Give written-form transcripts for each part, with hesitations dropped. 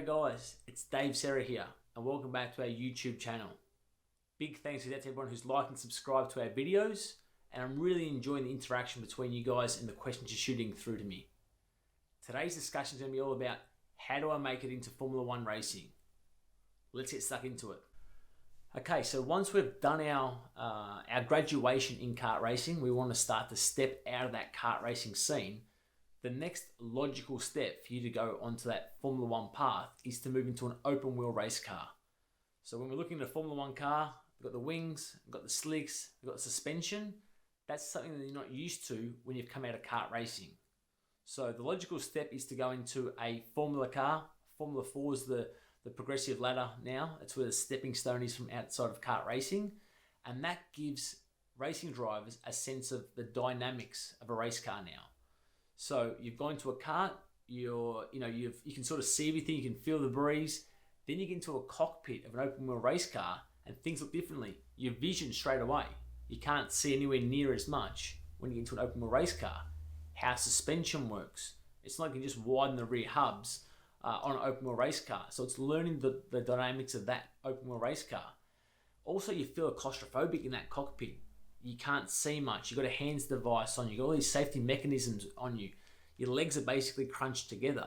G'day guys, it's Dave Serra here and welcome back to our YouTube channel. Big thanks to everyone who's liked and subscribed to our videos, and I'm really enjoying the interaction between you guys and the questions you're shooting through to me. Today's discussion is going to be all about how do I make it into Formula One racing. Let's get stuck into it. Okay, so once we've done our graduation in kart racing, we want to start to step out of that kart racing scene. The next logical step for you to go onto that Formula One path is to move into an open wheel race car. So when we're looking at a Formula One car, we've got the wings, we've got the slicks, we've got the suspension. That's something that you're not used to when you've come out of kart racing. So the logical step is to go into a Formula car. Formula 4 is the progressive ladder now. It's where the stepping stone is from outside of kart racing. And that gives racing drivers a sense of the dynamics of a race car now. So you've gone to a kart, you can sort of see everything, you can feel the breeze. Then you get into a cockpit of an open wheel race car and things look differently. Your vision straight away, you can't see anywhere near as much when you get into an open wheel race car. How suspension works. It's not like you can just widen the rear hubs on an open wheel race car. So it's learning the dynamics of that open wheel race car. Also, you feel claustrophobic in that cockpit. You can't see much. You've got a hands device on you. You've got all these safety mechanisms on you. Your legs are basically crunched together.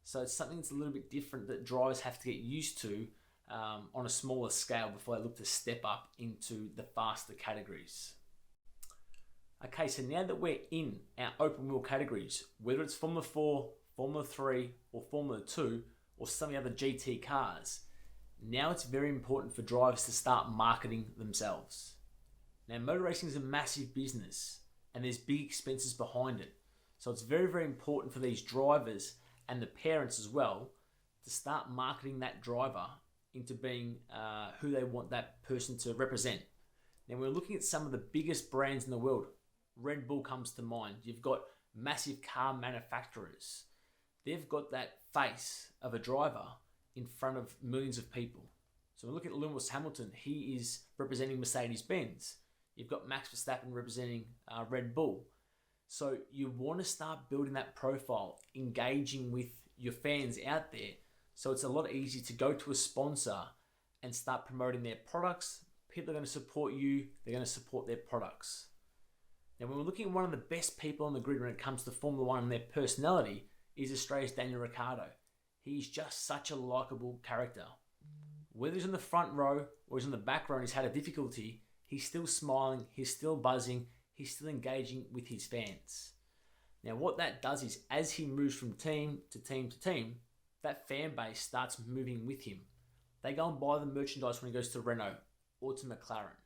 So it's something that's a little bit different that drivers have to get used to on a smaller scale before they look to step up into the faster categories. Okay, so now that we're in our open wheel categories, whether it's Formula 4, Formula 3, or Formula 2, or some of the other GT cars, now it's very important for drivers to start marketing themselves. Now, motor racing is a massive business and there's big expenses behind it. So it's very, very important for these drivers and the parents as well to start marketing that driver into being who they want that person to represent. Now, we're looking at some of the biggest brands in the world. Red Bull comes to mind. You've got massive car manufacturers. They've got that face of a driver in front of millions of people. So we look at Lewis Hamilton. He is representing Mercedes-Benz. You've got Max Verstappen representing Red Bull. So you want to start building that profile, engaging with your fans out there. So it's a lot easier to go to a sponsor and start promoting their products. People are going to support you. They're going to support their products. Now, when we're looking at one of the best people on the grid when it comes to Formula One and their personality is Australia's Daniel Ricciardo. He's just such a likable character. Whether he's in the front row or he's in the back row and he's had a difficulty, he's still smiling, he's still buzzing, he's still engaging with his fans. Now, what that does is as he moves from team to team to team, that fan base starts moving with him. They go and buy the merchandise when he goes to Renault or to McLaren.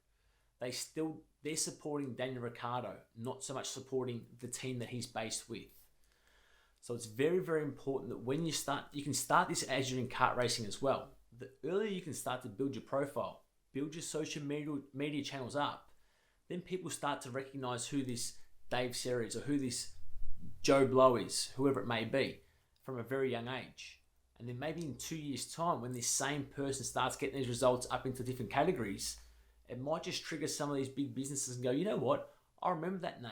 They're supporting Daniel Ricciardo, not so much supporting the team that he's based with. So it's very, very important that when you can start this as you're in kart racing as well. The earlier you can start to build your profile, build your social media channels up, then people start to recognize who this Dave Serra is or who this Joe Blow is, whoever it may be, from a very young age. And then maybe in 2 years' time, when this same person starts getting these results up into different categories, it might just trigger some of these big businesses and go, you know what, I remember that name.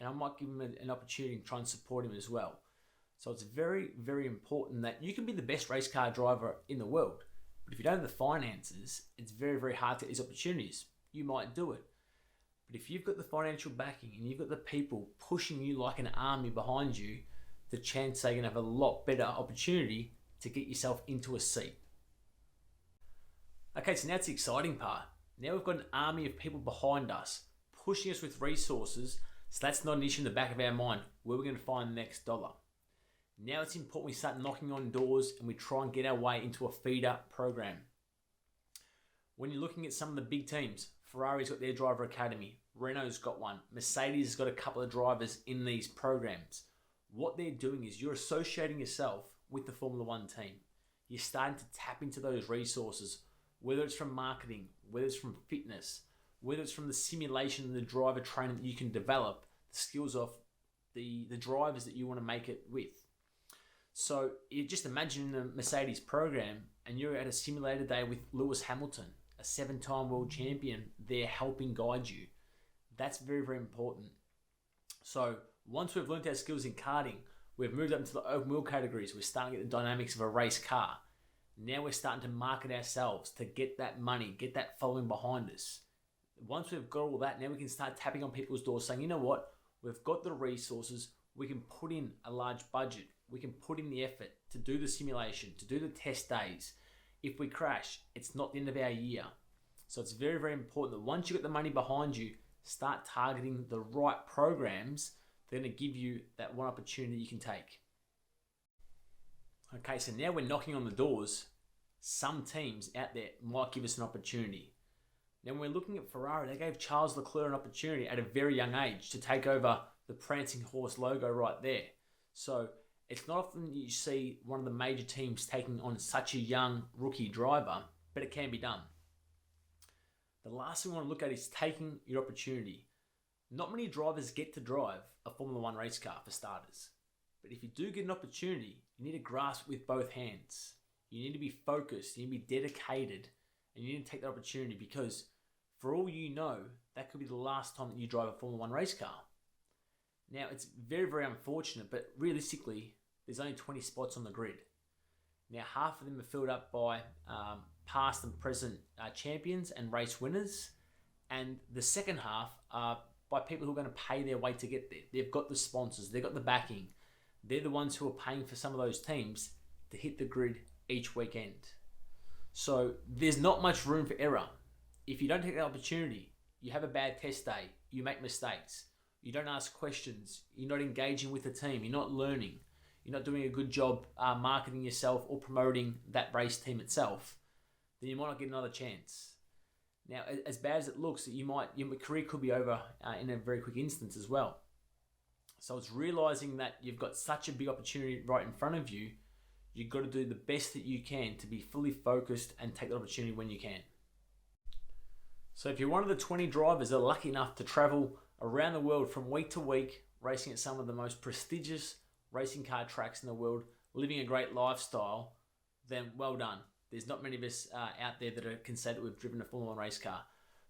And I might give him an opportunity and try and support him as well. So it's very, very important that you can be the best race car driver in the world. But if you don't have the finances, it's very, very hard to get these opportunities. You might do it. But if you've got the financial backing and you've got the people pushing you like an army behind you, the chance they're going to have a lot better opportunity to get yourself into a seat. Okay, so now it's the exciting part. Now we've got an army of people behind us, pushing us with resources, so that's not an issue in the back of our mind, where we're going to find the next dollar. Now it's important we start knocking on doors and we try and get our way into a feeder program. When you're looking at some of the big teams, Ferrari's got their driver academy, Renault's got one, Mercedes has got a couple of drivers in these programs. What they're doing is you're associating yourself with the Formula One team. You're starting to tap into those resources, whether it's from marketing, whether it's from fitness, whether it's from the simulation and the driver training that you can develop, the skills of the drivers that you want to make it with. So you just imagine a Mercedes program and you're at a simulator day with Lewis Hamilton, a 7-time world champion, there helping guide you. That's very, very important. So once we've learned our skills in karting, We've moved up into the open wheel categories. We're starting to get the dynamics of a race car. Now we're starting to market ourselves to get that money, get that following behind us. Once we've got all that, now we can start tapping on people's doors saying, you know what, we've got the resources, we can put in a large budget, we can put in the effort to do the simulation, to do the test days. If we crash, it's not the end of our year. So it's very, very important that once you've got the money behind you, start targeting the right programs that are going to give you that one opportunity you can take. Okay, so now we're knocking on the doors. Some teams out there might give us an opportunity. Now, when we're looking at Ferrari, they gave Charles Leclerc an opportunity at a very young age to take over the Prancing Horse logo right there. So it's not often you see one of the major teams taking on such a young rookie driver, but it can be done. The last thing we want to look at is taking your opportunity. Not many drivers get to drive a Formula One race car, for starters. But if you do get an opportunity, you need to grasp it with both hands. You need to be focused, you need to be dedicated, and you need to take that opportunity because for all you know, that could be the last time that you drive a Formula One race car. Now, it's very, very unfortunate, but realistically, there's only 20 spots on the grid. Now, half of them are filled up by past and present champions and race winners, and the second half are by people who are going to pay their way to get there. They've got the sponsors, they've got the backing. They're the ones who are paying for some of those teams to hit the grid each weekend. So there's not much room for error. If you don't take that opportunity, you have a bad test day, you make mistakes, you don't ask questions, you're not engaging with the team, you're not learning, you're not doing a good job marketing yourself or promoting that race team itself, then you might not get another chance. Now, as bad as it looks, your career could be over in a very quick instance as well. So it's realizing that you've got such a big opportunity right in front of you, you've got to do the best that you can to be fully focused and take the opportunity when you can. So if you're one of the 20 drivers that are lucky enough to travel around the world from week to week, racing at some of the most prestigious racing car tracks in the world, living a great lifestyle, then well done. There's not many of us out there that can say that we've driven a Formula One race car.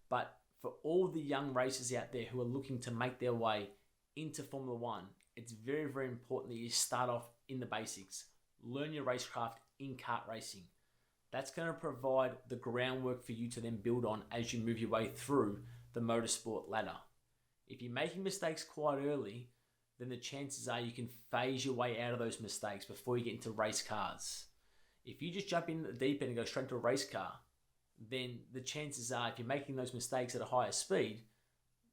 But for all the young racers out there who are looking to make their way into Formula One, it's very, very important that you start off in the basics. Learn your racecraft in kart racing. That's going to provide the groundwork for you to then build on as you move your way through the motorsport ladder. If you're making mistakes quite early, then the chances are you can phase your way out of those mistakes before you get into race cars. If you just jump in the deep end and go straight into a race car, then the chances are if you're making those mistakes at a higher speed,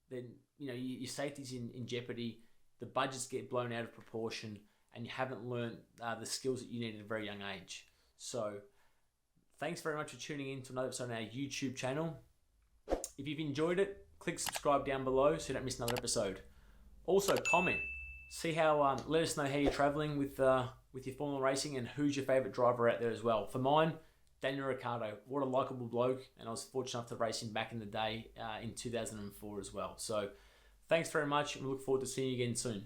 then your safety's in jeopardy, the budgets get blown out of proportion, and you haven't learned the skills that you need at a very young age. So thanks very much for tuning in to another episode on our YouTube channel. If you've enjoyed it, click subscribe down below so you don't miss another episode. Also, comment. See how, let us know how you're traveling with your Formula racing and who's your favorite driver out there as well. For mine, Daniel Ricciardo. What a likable bloke, and I was fortunate enough to race him back in the day in 2004 as well. So thanks very much, and we look forward to seeing you again soon.